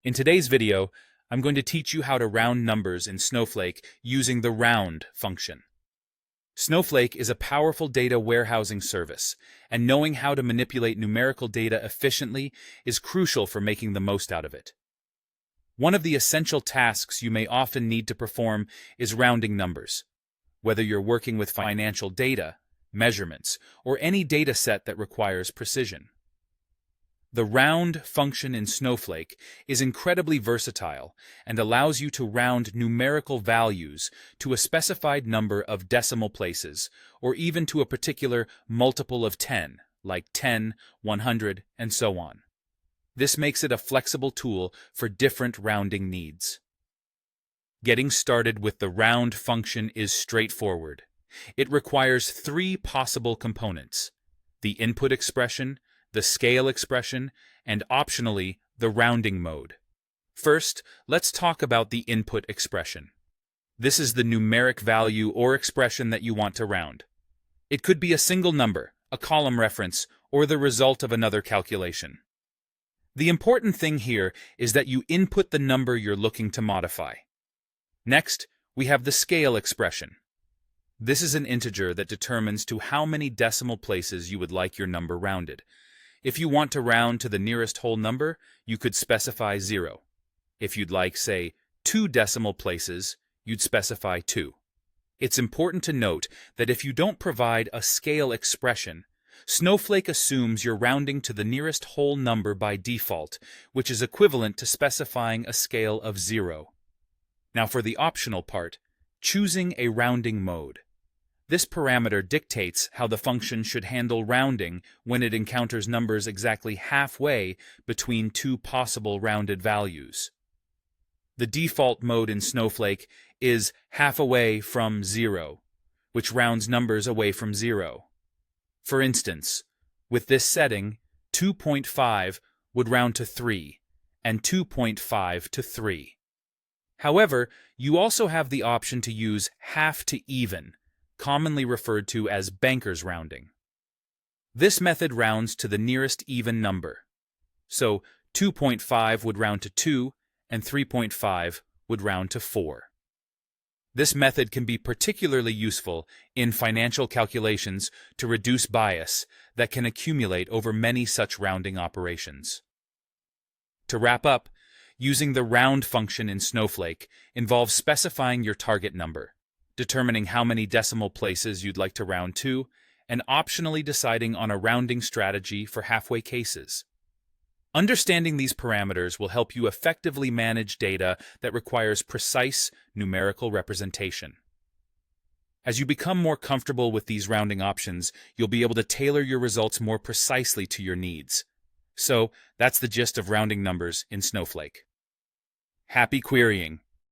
In today's video, I'm going to teach you how to round numbers in Snowflake using the round function. Snowflake is a powerful data warehousing service, and knowing how to manipulate numerical data efficiently is crucial for making the most out of it. One of the essential tasks you may often need to perform is rounding numbers. Whether you're working with financial data, measurements, or any data set that requires precision. The round function in Snowflake is incredibly versatile and allows you to round numerical values to a specified number of decimal places, or even to a particular multiple of 10, like 10, 100, and so on. This makes it a flexible tool for different rounding needs. Getting started with the round function is straightforward. It requires three possible components: the input expression, the scale expression, and optionally, the rounding mode. First, let's talk about the input expression. This is the numeric value or expression that you want to round. It could be a single number, a column reference, or the result of another calculation. The important thing here is that you input the number you're looking to modify. Next, we have the scale expression. This is an integer that determines to how many decimal places you would like your number rounded. If you want to round to the nearest whole number, you could specify 0. If you'd like, say, 2 decimal places, you'd specify 2. It's important to note that if you don't provide a scale expression, Snowflake assumes you're rounding to the nearest whole number by default, which is equivalent to specifying a scale of 0. Now for the optional part, choosing a rounding mode. This parameter dictates how the function should handle rounding when it encounters numbers exactly halfway between two possible rounded values. The default mode in Snowflake is half away from 0, which rounds numbers away from 0. For instance, with this setting, 2.5 would round to 3, and 2.5 to 3. However, you also have the option to use half to even, commonly referred to as banker's rounding. This method rounds to the nearest even number. So 2.5 would round to 2, and 3.5 would round to 4. This method can be particularly useful in financial calculations to reduce bias that can accumulate over many such rounding operations. To wrap up, using the round function in Snowflake involves specifying your target number, determining how many decimal places you'd like to round to, and optionally deciding on a rounding strategy for halfway cases. Understanding these parameters will help you effectively manage data that requires precise numerical representation. As you become more comfortable with these rounding options, you'll be able to tailor your results more precisely to your needs. So, that's the gist of rounding numbers in Snowflake. Happy querying!